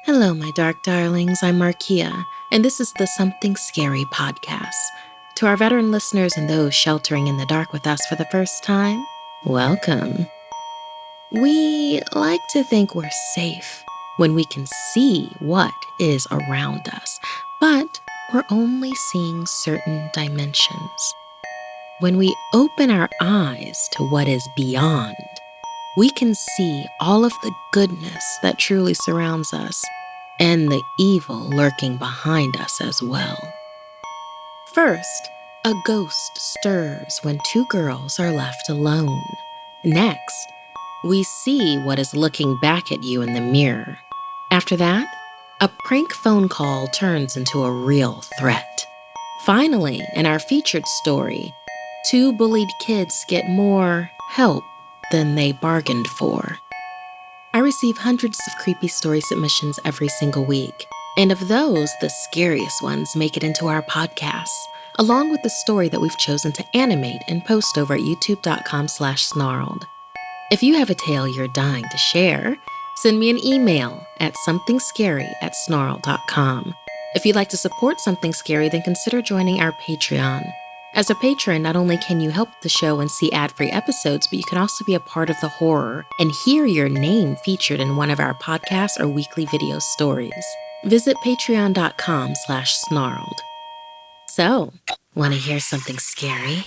Hello, my dark darlings. I'm Markia, and this is the Something Scary podcast. To our veteran listeners and those sheltering in the dark with us for the first time, welcome. We like to think we're safe when we can see what is around us, but we're only seeing certain dimensions. When we open our eyes to what is beyond, we can see all of the goodness that truly surrounds us and the evil lurking behind us as well. First, a ghost stirs when two girls are left alone. Next, we see what is looking back at you in the mirror. After that, a prank phone call turns into a real threat. Finally, in our featured story, two bullied kids get more help than they bargained for. I receive hundreds of creepy story submissions every single week, and of those, the scariest ones make it into our podcasts, along with the story that we've chosen to animate and post over at youtube.com/snarled. If you have a tale you're dying to share, send me an email at somethingscary@snarled.com. If you'd like to support Something Scary, then consider joining our Patreon. As a patron, not only can you help the show and see ad-free episodes, but you can also be a part of the horror and hear your name featured in one of our podcasts or weekly video stories. Visit patreon.com/snarled. So, want to hear something scary?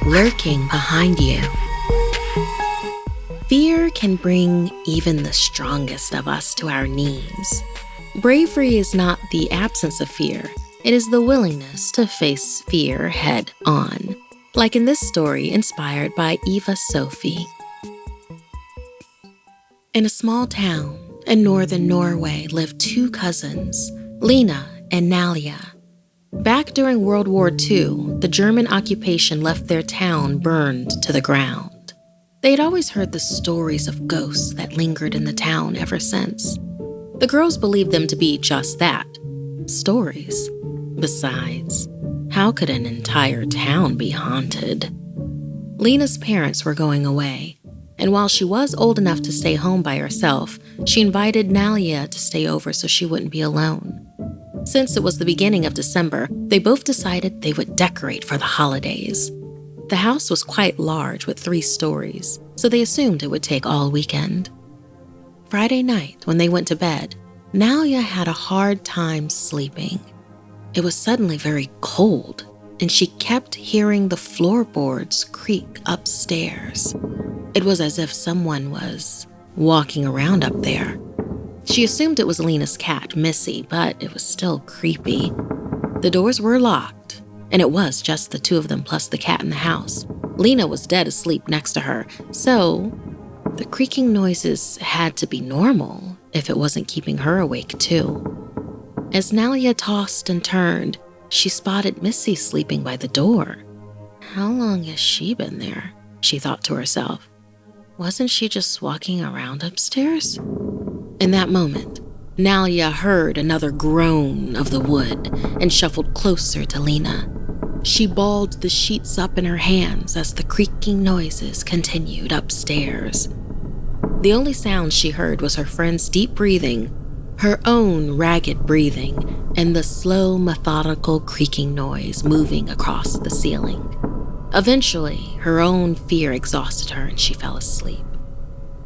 Lurking behind you. Fear can bring even the strongest of us to our knees. Bravery is not the absence of fear. It is the willingness to face fear head on. Like in this story inspired by Sophie. In a small town in northern Norway lived two cousins, Lena and Nalia. Back during World War II, the German occupation left their town burned to the ground. They had always heard the stories of ghosts that lingered in the town ever since. The girls believed them to be just that, stories. Besides, how could an entire town be haunted? Lena's parents were going away, and while she was old enough to stay home by herself, she invited Nalia to stay over so she wouldn't be alone. Since it was the beginning of December, they both decided they would decorate for the holidays. The house was quite large with 3 stories, so they assumed it would take all weekend. Friday night, when they went to bed, Nalia had a hard time sleeping. It was suddenly very cold, and she kept hearing the floorboards creak upstairs. It was as if someone was walking around up there. She assumed it was Lena's cat, Missy, but it was still creepy. The doors were locked, and it was just the 2 of them plus the cat in the house. Lena was dead asleep next to her, so the creaking noises had to be normal if it wasn't keeping her awake too. As Nalia tossed and turned, she spotted Missy sleeping by the door. How long has she been there? She thought to herself. Wasn't she just walking around upstairs? In that moment, Nalia heard another groan of the wood and shuffled closer to Lena. She balled the sheets up in her hands as the creaking noises continued upstairs. The only sound she heard was her friend's deep breathing, her own ragged breathing, and the slow, methodical creaking noise moving across the ceiling. Eventually, her own fear exhausted her and she fell asleep.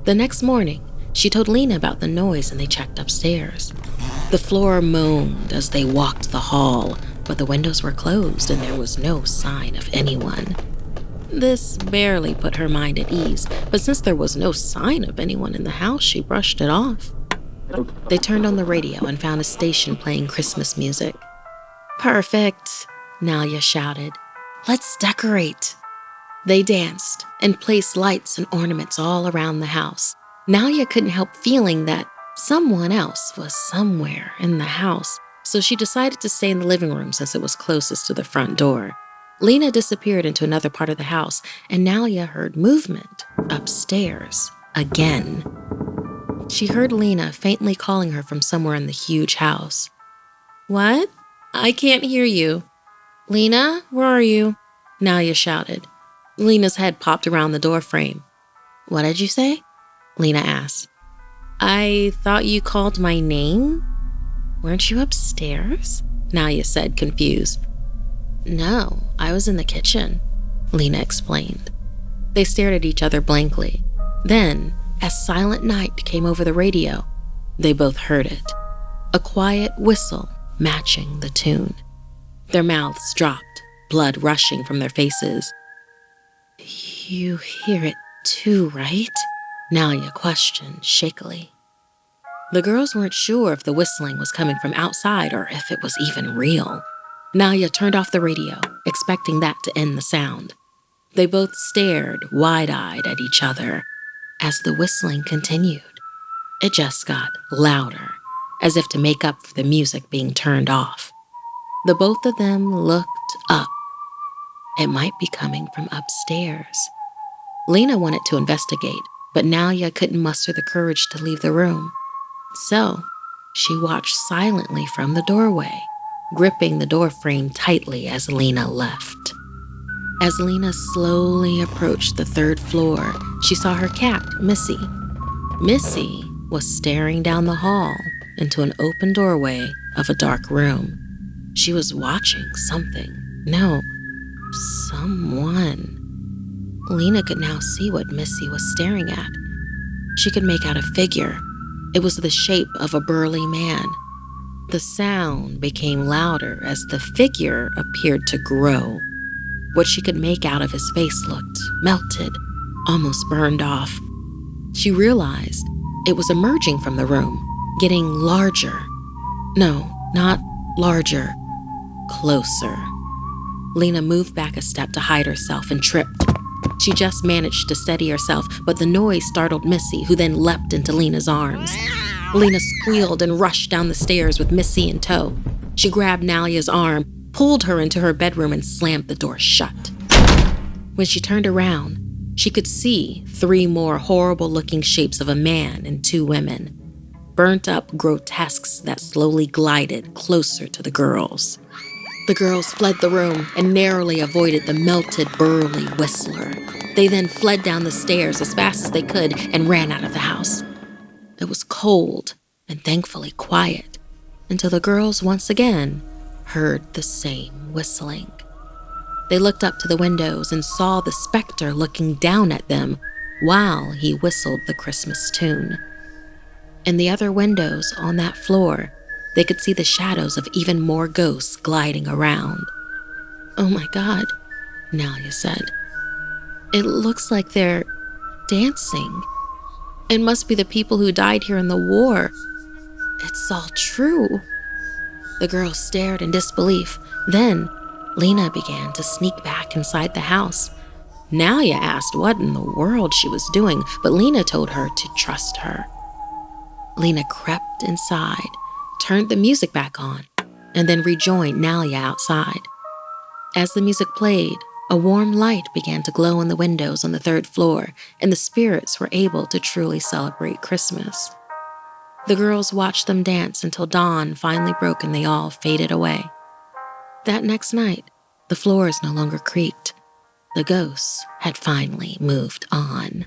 The next morning, she told Lena about the noise and they checked upstairs. The floor moaned as they walked the hall, but the windows were closed and there was no sign of anyone. This barely put her mind at ease, but since there was no sign of anyone in the house, she brushed it off. They turned on the radio and found a station playing Christmas music. Perfect, Nalia shouted. Let's decorate. They danced and placed lights and ornaments all around the house. Nalia couldn't help feeling that someone else was somewhere in the house, so she decided to stay in the living room since it was closest to the front door. Lena disappeared into another part of the house, and Nalia heard movement upstairs again. She heard Lena faintly calling her from somewhere in the huge house. What? I can't hear you. Lena, where are you? Nalia shouted. Lena's head popped around the door frame. What did you say? Lena asked. I thought you called my name? Weren't you upstairs? Nalia said, confused. No, I was in the kitchen, Lena explained. They stared at each other blankly. Then, as Silent Night came over the radio, they both heard it. A quiet whistle matching the tune. Their mouths dropped, blood rushing from their faces. You hear it too, right? Nalia questioned shakily. The girls weren't sure if the whistling was coming from outside or if it was even real. Nalia turned off the radio, expecting that to end the sound. They both stared wide-eyed at each other as the whistling continued. It just got louder, as if to make up for the music being turned off. The both of them looked up. It might be coming from upstairs. Lena wanted to investigate, but Nalia couldn't muster the courage to leave the room. So, she watched silently from the doorway, gripping the doorframe tightly as Lena left. As Lena slowly approached the third floor, she saw her cat, Missy. Missy was staring down the hall into an open doorway of a dark room. She was watching something. No, someone. Lena could now see what Missy was staring at. She could make out a figure. It was the shape of a burly man. The sound became louder as the figure appeared to grow. What she could make out of his face looked melted, almost burned off. She realized it was emerging from the room, getting larger. No, not larger, closer. Lena moved back a step to hide herself and tripped. She just managed to steady herself, but the noise startled Missy, who then leapt into Lena's arms. Lena squealed and rushed down the stairs with Missy in tow. She grabbed Nalia's arm, pulled her into her bedroom, and slammed the door shut. When she turned around, she could see 3 more horrible-looking shapes of a man and 2 women, burnt-up grotesques that slowly glided closer to the girls. The girls fled the room and narrowly avoided the melted, burly whistler. They then fled down the stairs as fast as they could and ran out of the house. It was cold and thankfully quiet until the girls once again heard the same whistling. They looked up to the windows and saw the specter looking down at them while he whistled the Christmas tune. In the other windows on that floor, they could see the shadows of even more ghosts gliding around. Oh my God, Nalia said. It looks like they're dancing. It must be the people who died here in the war. It's all true. The girls stared in disbelief. Then, Lena began to sneak back inside the house. Nalia asked what in the world she was doing, but Lena told her to trust her. Lena crept inside, turned the music back on, and then rejoined Nalia outside. As the music played, a warm light began to glow in the windows on the 3rd floor, and the spirits were able to truly celebrate Christmas. The girls watched them dance until dawn finally broke and they all faded away. That next night, the floors no longer creaked. The ghosts had finally moved on.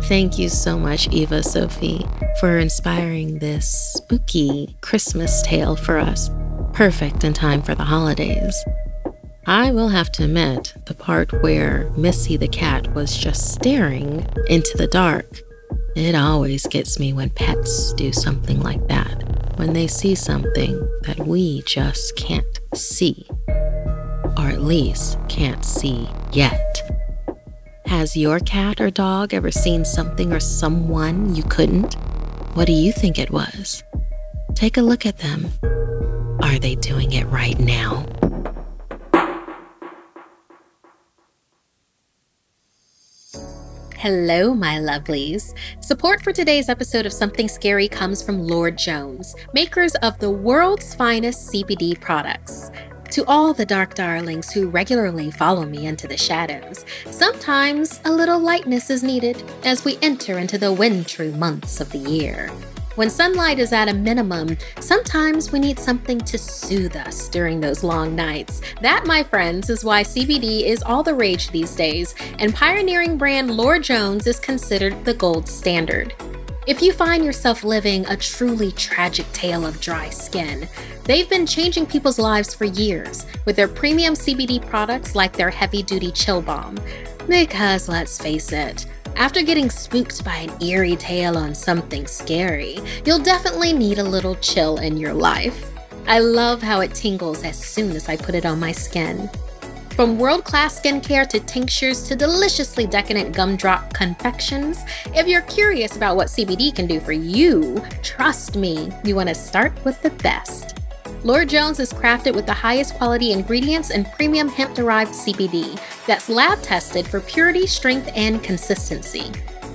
Thank you so much, Eva Sophie, for inspiring this spooky Christmas tale for us. Perfect in time for the holidays. I will have to admit, the part where Missy the cat was just staring into the dark, it always gets me when pets do something like that, when they see something that we just can't see, or at least can't see yet. Has your cat or dog ever seen something or someone you couldn't? What do you think it was? Take a look at them. Are they doing it right now? Hello, my lovelies. Support for today's episode of Something Scary comes from Lord Jones, makers of the world's finest CBD products. To all the dark darlings who regularly follow me into the shadows, sometimes a little lightness is needed as we enter into the wintry months of the year. When sunlight is at a minimum, sometimes we need something to soothe us during those long nights. That, my friends, is why CBD is all the rage these days, and pioneering brand Lord Jones is considered the gold standard. If you find yourself living a truly tragic tale of dry skin, they've been changing people's lives for years with their premium CBD products like their heavy-duty chill balm. Because let's face it, after getting spooked by an eerie tale on something scary, you'll definitely need a little chill in your life. I love how it tingles as soon as I put it on my skin. From world-class skincare to tinctures to deliciously decadent gumdrop confections, if you're curious about what CBD can do for you, trust me, you want to start with the best. Lord Jones is crafted with the highest quality ingredients and premium hemp-derived CBD that's lab-tested for purity, strength, and consistency.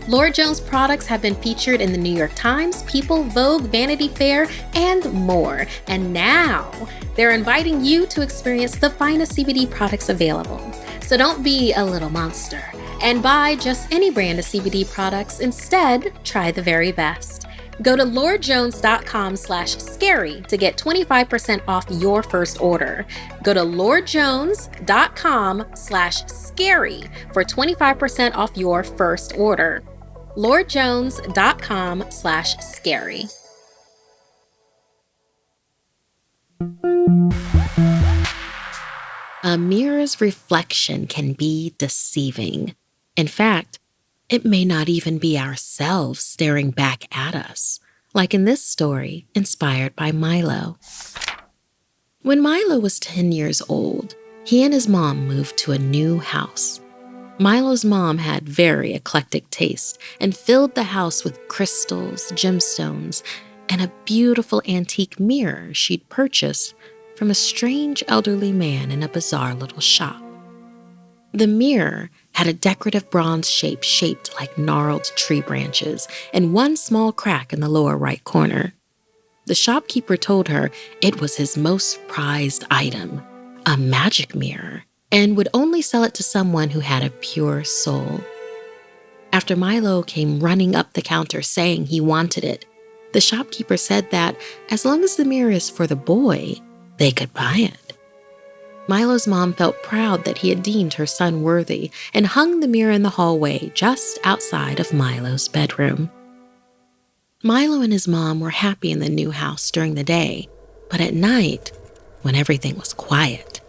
Lord Jones products have been featured in the New York Times, People, Vogue, Vanity Fair, and more. And now, they're inviting you to experience the finest CBD products available. So don't be a little monster and buy just any brand of CBD products. Instead, try the very best. Go to lordjones.com/scary to get 25% off your first order. Go to lordjones.com/scary for 25% off your first order. lordjones.com/scary. A mirror's reflection can be deceiving. In fact, it may not even be ourselves staring back at us, like in this story inspired by Milo. When Milo was 10 years old, he and his mom moved to a new house. Milo's mom had very eclectic taste and filled the house with crystals, gemstones, and a beautiful antique mirror she'd purchased from a strange elderly man in a bizarre little shop. The mirror had a decorative bronze shape shaped like gnarled tree branches and one small crack in the lower right corner. The shopkeeper told her it was his most prized item, a magic mirror, and would only sell it to someone who had a pure soul. After Milo came running up the counter saying he wanted it, the shopkeeper said that as long as the mirror is for the boy, they could buy it. Milo's mom felt proud that he had deemed her son worthy and hung the mirror in the hallway just outside of Milo's bedroom. Milo and his mom were happy in the new house during the day, but at night, when everything was quiet,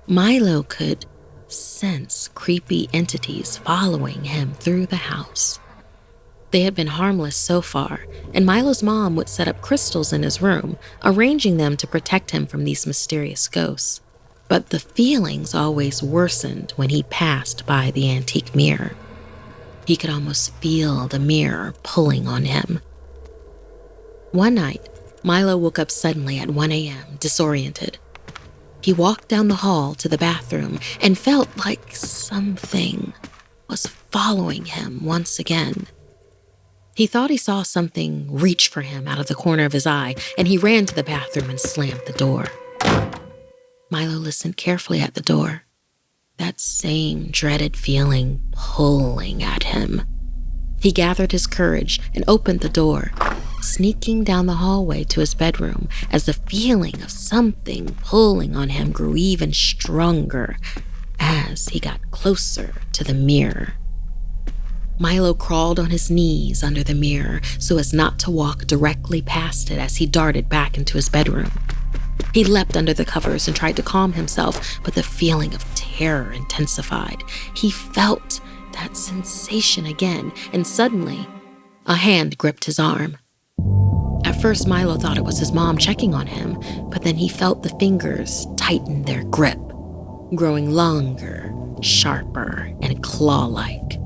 Milo could sense creepy entities following him through the house. They had been harmless so far, and Milo's mom would set up crystals in his room, arranging them to protect him from these mysterious ghosts. But the feelings always worsened when he passed by the antique mirror. He could almost feel the mirror pulling on him. One night, Milo woke up suddenly at 1 a.m., disoriented. He walked down the hall to the bathroom and felt like something was following him once again. He thought he saw something reach for him out of the corner of his eye, and he ran to the bathroom and slammed the door. Milo listened carefully at the door, that same dreaded feeling pulling at him. He gathered his courage and opened the door, sneaking down the hallway to his bedroom as the feeling of something pulling on him grew even stronger as he got closer to the mirror. Milo crawled on his knees under the mirror so as not to walk directly past it as he darted back into his bedroom. He leapt under the covers and tried to calm himself, but the feeling of terror intensified. He felt that sensation again, and suddenly, a hand gripped his arm. At first, Milo thought it was his mom checking on him, but then he felt the fingers tighten their grip, growing longer, sharper, and claw-like.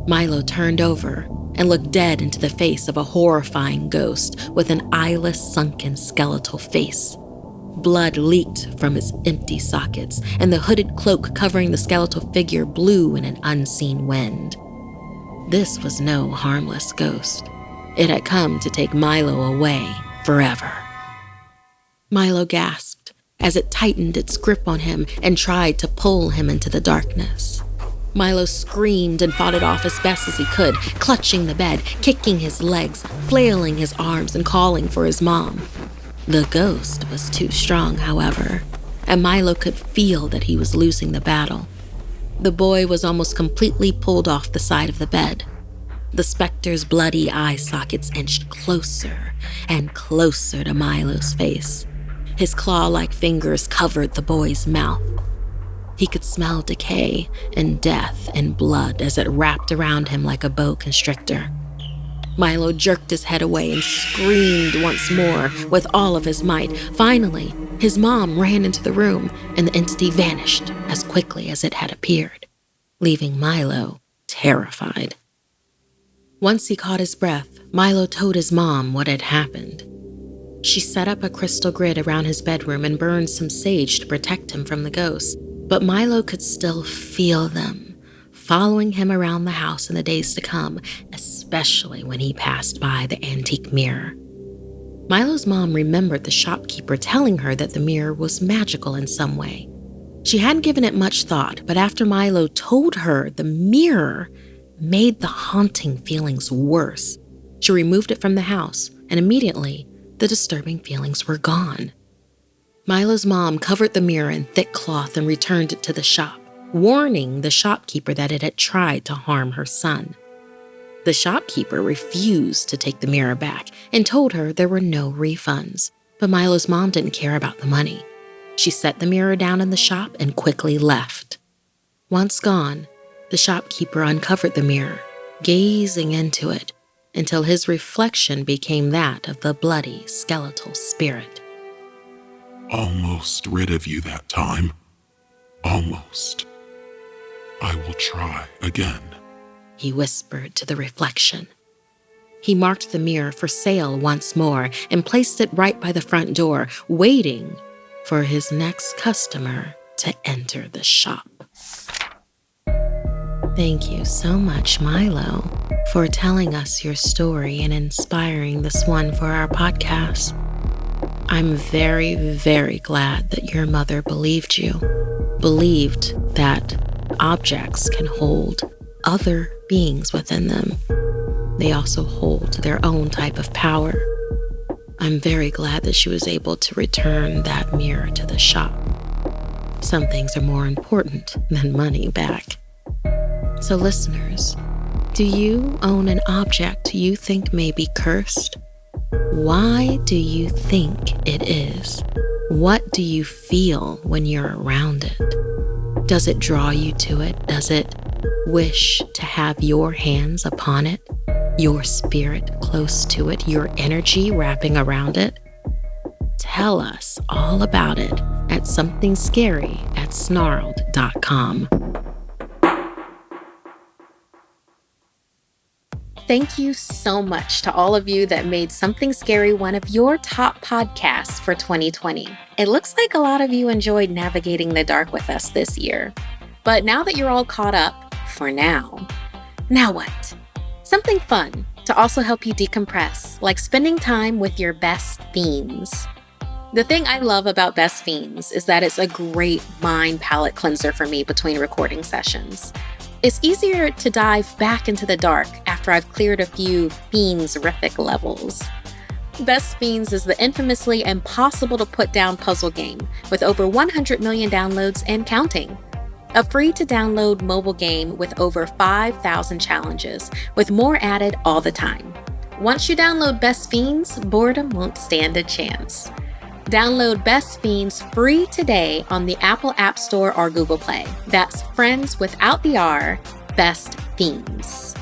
Milo turned over and looked dead into the face of a horrifying ghost with an eyeless, sunken, skeletal face. Blood leaked from its empty sockets, and the hooded cloak covering the skeletal figure blew in an unseen wind. This was no harmless ghost. It had come to take Milo away forever. Milo gasped as it tightened its grip on him and tried to pull him into the darkness. Milo screamed and fought it off as best as he could, clutching the bed, kicking his legs, flailing his arms, and calling for his mom. The ghost was too strong, however, and Milo could feel that he was losing the battle. The boy was almost completely pulled off the side of the bed. The specter's bloody eye sockets inched closer and closer to Milo's face. His claw-like fingers covered the boy's mouth. He could smell decay and death and blood as it wrapped around him like a boa constrictor. Milo jerked his head away and screamed once more with all of his might. Finally, his mom ran into the room and the entity vanished as quickly as it had appeared, leaving Milo terrified. Once he caught his breath, Milo told his mom what had happened. She set up a crystal grid around his bedroom and burned some sage to protect him from the ghosts, but Milo could still feel them, following him around the house in the days to come, especially when he passed by the antique mirror. Milo's mom remembered the shopkeeper telling her that the mirror was magical in some way. She hadn't given it much thought, but after Milo told her the mirror made the haunting feelings worse, she removed it from the house, and immediately, the disturbing feelings were gone. Milo's mom covered the mirror in thick cloth and returned it to the shop, warning the shopkeeper that it had tried to harm her son. The shopkeeper refused to take the mirror back and told her there were no refunds, but Milo's mom didn't care about the money. She set the mirror down in the shop and quickly left. Once gone, the shopkeeper uncovered the mirror, gazing into it until his reflection became that of the bloody skeletal spirit. Almost rid of you that time. Almost. I will try again, he whispered to the reflection. He marked the mirror for sale once more and placed it right by the front door, waiting for his next customer to enter the shop. Thank you so much, Milo, for telling us your story and inspiring this one for our podcast. I'm very, very glad that your mother believed you, believed that objects can hold other beings within them. They also hold their own type of power. I'm very glad that she was able to return that mirror to the shop. Some things are more important than money back. So listeners, do you own an object you think may be cursed? Why do you think it is? What do you feel when you're around it? Does it draw you to it? Does it wish to have your hands upon it? Your spirit close to it? Your energy wrapping around it? Tell us all about it at somethingscary@snarled.com. Thank you so much to all of you that made Something Scary one of your top podcasts for 2020. It looks like a lot of you enjoyed navigating the dark with us this year. But now that you're all caught up, for now what? Something fun to also help you decompress, like spending time with your best fiends. The thing I love about Best Fiends is that it's a great mind palette cleanser for me between recording sessions. It's easier to dive back into the dark after I've cleared a few fiends-rific levels. Best Fiends is the infamously impossible to put down puzzle game with over 100 million downloads and counting. A free-to-download mobile game with over 5,000 challenges, with more added all the time. Once you download Best Fiends, boredom won't stand a chance. Download Best Fiends free today on the Apple App Store or Google Play. That's friends without the R, Best Fiends.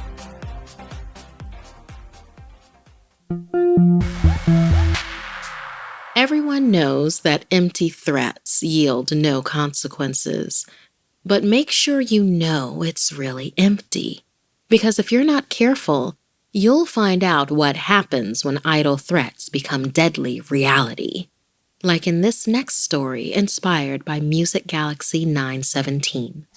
Everyone knows that empty threats yield no consequences, but make sure you know it's really empty. Because if you're not careful, you'll find out what happens when idle threats become deadly reality. Like in this next story inspired by Music Galaxy 917.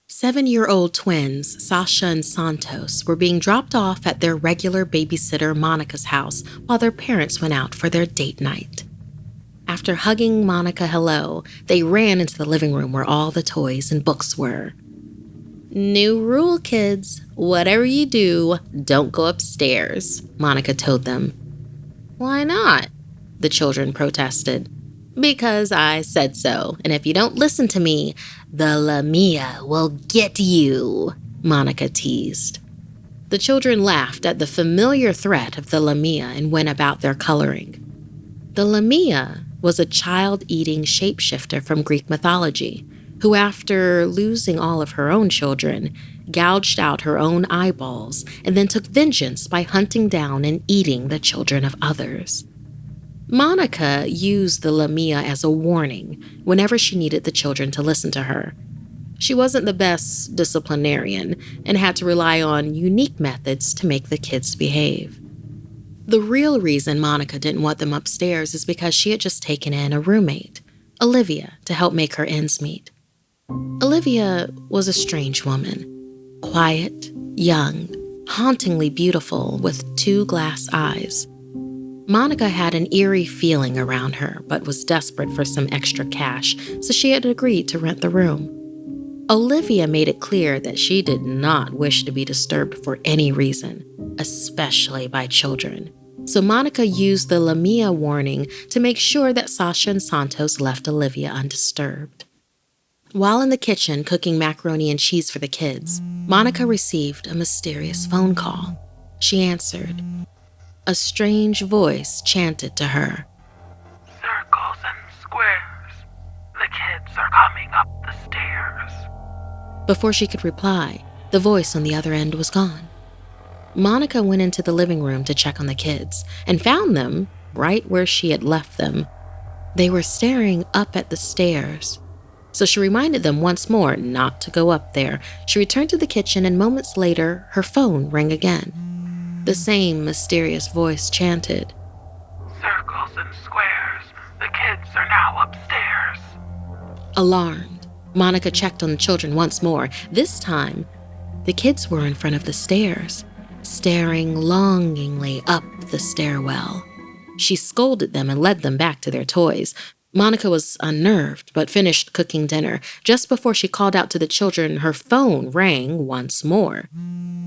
7-year-old twins, Sasha and Santos, were being dropped off at their regular babysitter Monica's house while their parents went out for their date night. After hugging Monica hello, they ran into the living room where all the toys and books were. New rule, kids. Whatever you do, don't go upstairs, Monica told them. Why not? The children protested. Because I said so, and if you don't listen to me, the lamia will get you, Monica teased. The children laughed at the familiar threat of the lamia and went about their coloring. The lamia was a child-eating shapeshifter from Greek mythology, who, after losing all of her own children, gouged out her own eyeballs and then took vengeance by hunting down and eating the children of others. Monica used the lamia as a warning whenever she needed the children to listen to her. She wasn't the best disciplinarian and had to rely on unique methods to make the kids behave. The real reason Monica didn't want them upstairs is because she had just taken in a roommate, Olivia, to help make her ends meet. Olivia was a strange woman, quiet, young, hauntingly beautiful with 2 glass eyes. Monica had an eerie feeling around her, but was desperate for some extra cash, so she had agreed to rent the room. Olivia made it clear that she did not wish to be disturbed for any reason, especially by children. So Monica used the lamia warning to make sure that Sasha and Santos left Olivia undisturbed. While in the kitchen cooking macaroni and cheese for the kids, Monica received a mysterious phone call. She answered. A strange voice chanted to her. Circles and squares. The kids are coming up the stairs. Before she could reply, the voice on the other end was gone. Monica went into the living room to check on the kids and found them right where she had left them. They were staring up at the stairs. So she reminded them once more not to go up there. She returned to the kitchen, and moments later, her phone rang again. The same mysterious voice chanted. Circles and squares. The kids are now upstairs. Alarmed, Monica checked on the children once more. This time, the kids were in front of the stairs, staring longingly up the stairwell. She scolded them and led them back to their toys. Monica was unnerved, but finished cooking dinner. Just before she called out to the children, her phone rang once more.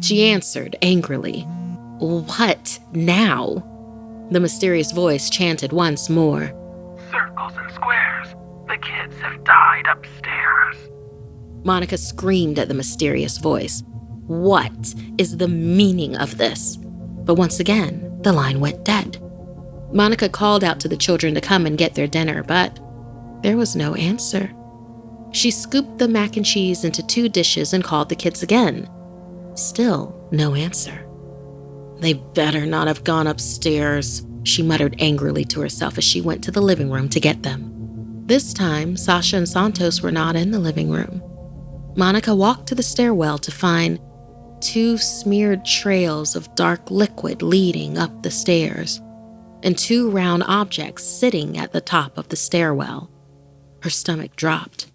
She answered angrily. What now? The mysterious voice chanted once more. Circles and squares. The kids have died upstairs. Monica screamed at the mysterious voice. What is the meaning of this? But once again, the line went dead. Monica called out to the children to come and get their dinner, but there was no answer. She scooped the mac and cheese into 2 dishes and called the kids again. Still no answer. They better not have gone upstairs, she muttered angrily to herself as she went to the living room to get them. This time, Sasha and Santos were not in the living room. Monica walked to the stairwell to find 2 smeared trails of dark liquid leading up the stairs, and 2 round objects sitting at the top of the stairwell. Her stomach dropped.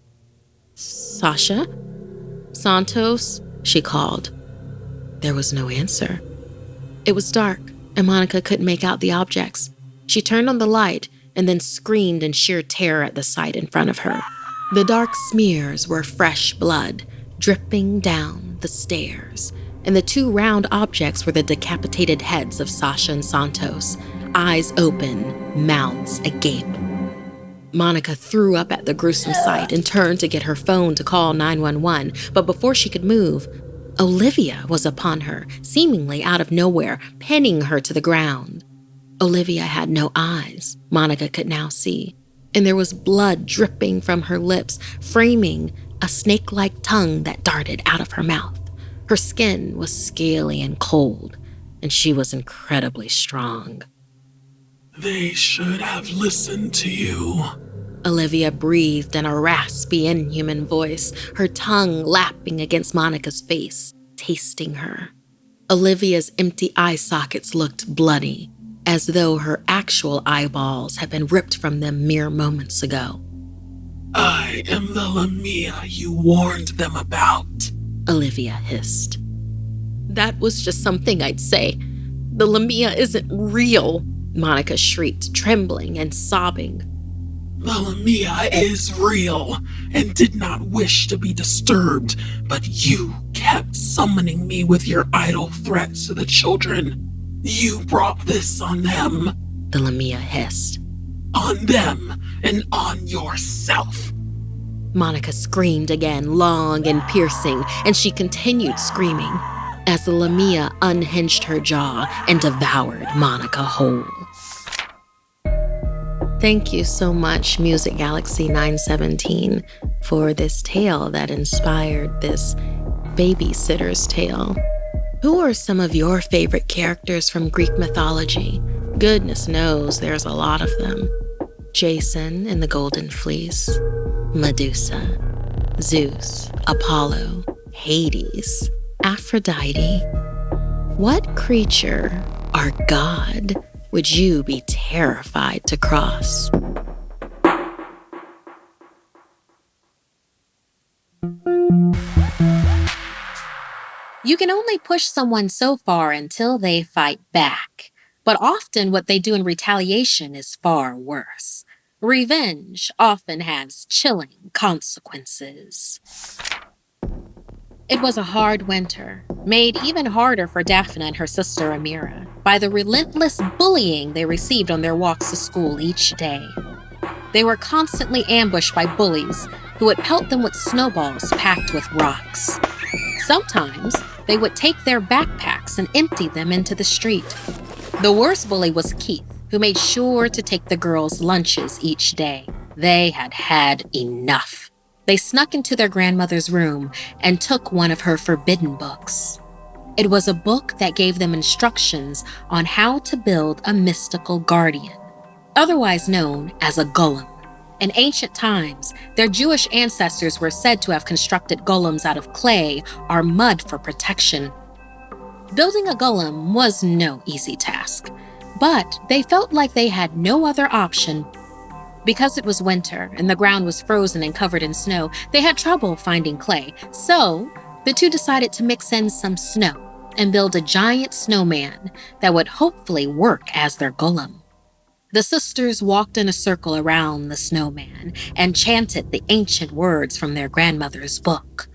Sasha? Santos? She called. There was no answer. It was dark, and Monica couldn't make out the objects. She turned on the light and then screamed in sheer terror at the sight in front of her. The dark smears were fresh blood, dripping down the stairs, and the 2 round objects were the decapitated heads of Sasha and Santos, eyes open, mouths agape. Monica threw up at the gruesome sight and turned to get her phone to call 911, but before she could move, Olivia was upon her, seemingly out of nowhere, pinning her to the ground. Olivia had no eyes, Monica could now see, and there was blood dripping from her lips, framing a snake-like tongue that darted out of her mouth. Her skin was scaly and cold, and she was incredibly strong. They should have listened to you. Olivia breathed in a raspy, inhuman voice, her tongue lapping against Monica's face, tasting her. Olivia's empty eye sockets looked bloody, as though her actual eyeballs had been ripped from them mere moments ago. I am the lamia you warned them about, Olivia hissed. That was just something I'd say. The lamia isn't real, Monica shrieked, trembling and sobbing. The lamia is real and did not wish to be disturbed, but you kept summoning me with your idle threats to the children. You brought this on them. The lamia hissed. On them and on yourself. Monica screamed again, long and piercing, and she continued screaming as the lamia unhinged her jaw and devoured Monica whole. Thank you so much, Music Galaxy 917, for this tale that inspired this babysitter's tale. Who are some of your favorite characters from Greek mythology? Goodness knows there's a lot of them. Jason in the Golden Fleece, Medusa, Zeus, Apollo, Hades, Aphrodite. What creature or god would you be terrified to cross? You can only push someone so far until they fight back. But often what they do in retaliation is far worse. Revenge often has chilling consequences. It was a hard winter, made even harder for Daphne and her sister Amira by the relentless bullying they received on their walks to school each day. They were constantly ambushed by bullies who would pelt them with snowballs packed with rocks. Sometimes they would take their backpacks and empty them into the street. The worst bully was Keith, who made sure to take the girls' lunches each day. They had had enough. They snuck into their grandmother's room and took one of her forbidden books. It was a book that gave them instructions on how to build a mystical guardian, otherwise known as a golem. In ancient times, their Jewish ancestors were said to have constructed golems out of clay or mud for protection. Building a golem was no easy task, but they felt like they had no other option. Because it was winter and the ground was frozen and covered in snow, they had trouble finding clay. So, the two decided to mix in some snow and build a giant snowman that would hopefully work as their golem. The sisters walked in a circle around the snowman and chanted the ancient words from their grandmother's book.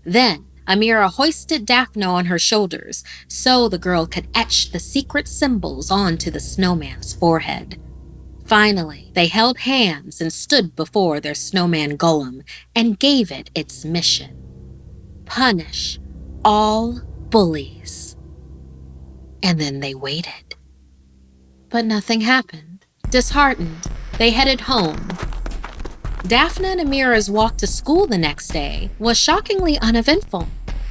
Then, Amira hoisted Daphne on her shoulders so the girl could etch the secret symbols onto the snowman's forehead. Finally, they held hands and stood before their snowman golem and gave it its mission: punish all bullies. And then they waited. But nothing happened. Disheartened, they headed home. Daphne and Amira's walk to school the next day was shockingly uneventful.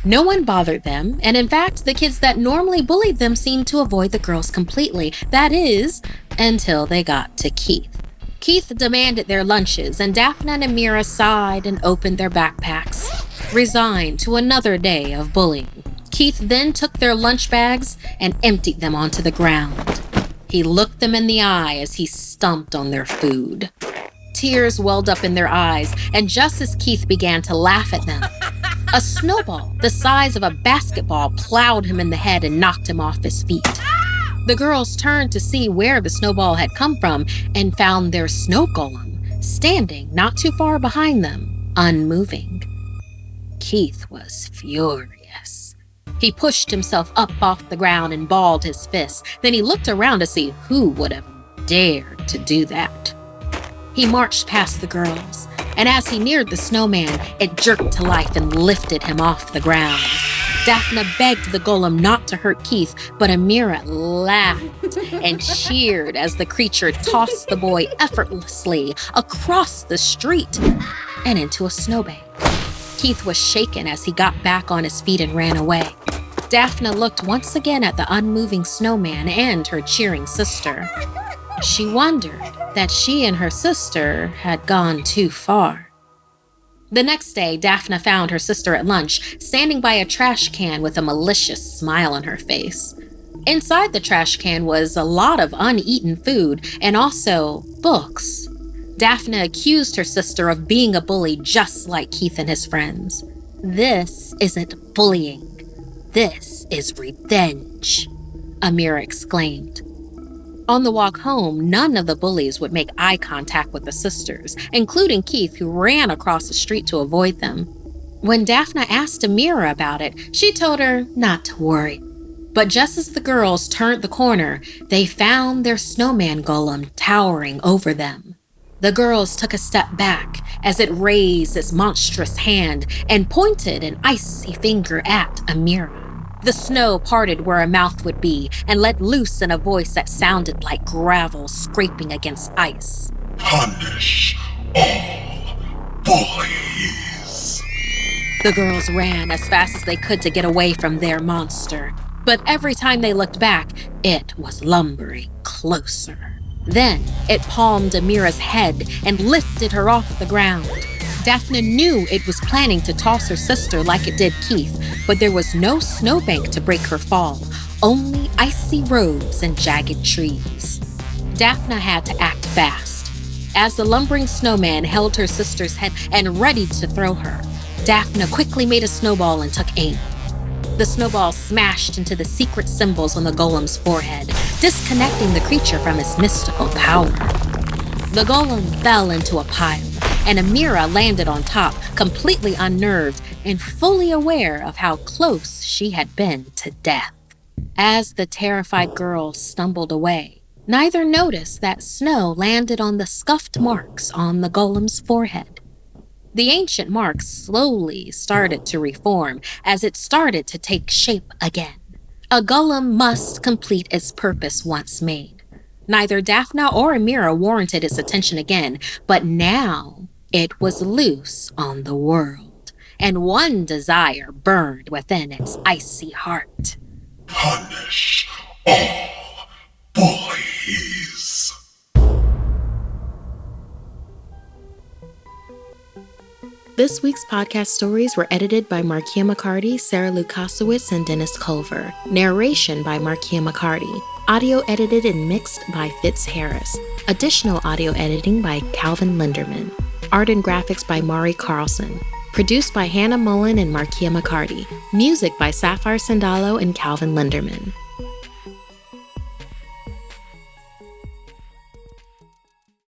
No one bothered them, and in fact, the kids that normally bullied them seemed to avoid the girls completely. That is, until they got to Keith. Keith demanded their lunches, and Daphne and Amira sighed and opened their backpacks, resigned to another day of bullying. Keith then took their lunch bags and emptied them onto the ground. He looked them in the eye as he stomped on their food. Tears welled up in their eyes, and just as Keith began to laugh at them, a snowball the size of a basketball plowed him in the head and knocked him off his feet. The girls turned to see where the snowball had come from and found their snow golem standing not too far behind them, unmoving. Keith was furious. He pushed himself up off the ground and balled his fists. Then he looked around to see who would have dared to do that. He marched past the girls, and as he neared the snowman, it jerked to life and lifted him off the ground. Daphne begged the golem not to hurt Keith, but Amira laughed and cheered as the creature tossed the boy effortlessly across the street and into a snowbank. Keith was shaken as he got back on his feet and ran away. Daphne looked once again at the unmoving snowman and her cheering sister. She wondered that she and her sister had gone too far. The next day, Daphne found her sister at lunch, standing by a trash can with a malicious smile on her face. Inside the trash can was a lot of uneaten food and also books. Daphne accused her sister of being a bully just like Keith and his friends. "This isn't bullying. This is revenge," Amira exclaimed. On the walk home, none of the bullies would make eye contact with the sisters, including Keith, who ran across the street to avoid them. When Daphne asked Amira about it, she told her not to worry. But just as the girls turned the corner, they found their snowman golem towering over them. The girls took a step back as it raised its monstrous hand and pointed an icy finger at Amira. The snow parted where a mouth would be and let loose in a voice that sounded like gravel scraping against ice. Punish all bullies. The girls ran as fast as they could to get away from their monster. But every time they looked back, it was lumbering closer. Then it palmed Amira's head and lifted her off the ground. Daphne knew it was planning to toss her sister like it did Keith, but there was no snowbank to break her fall, only icy roads and jagged trees. Daphne had to act fast. As the lumbering snowman held her sister's head and ready to throw her, Daphne quickly made a snowball and took aim. The snowball smashed into the secret symbols on the golem's forehead, disconnecting the creature from its mystical power. The golem fell into a pile, and Amira landed on top, completely unnerved and fully aware of how close she had been to death. As the terrified girls stumbled away, neither noticed that snow landed on the scuffed marks on the golem's forehead. The ancient marks slowly started to reform as it started to take shape again. A golem must complete its purpose once made. Neither Daphne or Amira warranted its attention again, but now it was loose on the world, and one desire burned within its icy heart. Punish all bullies. This week's podcast stories were edited by Markia McCarty, Sarah Lukasiewicz, and Dennis Culver. Narration by Markia McCarty. Audio edited and mixed by Fitz Harris. Additional audio editing by Calvin Linderman. Art and graphics by Mari Carlson. Produced by Hannah Mullen and Markia McCarty. Music by Sapphire Sandalo and Calvin Linderman.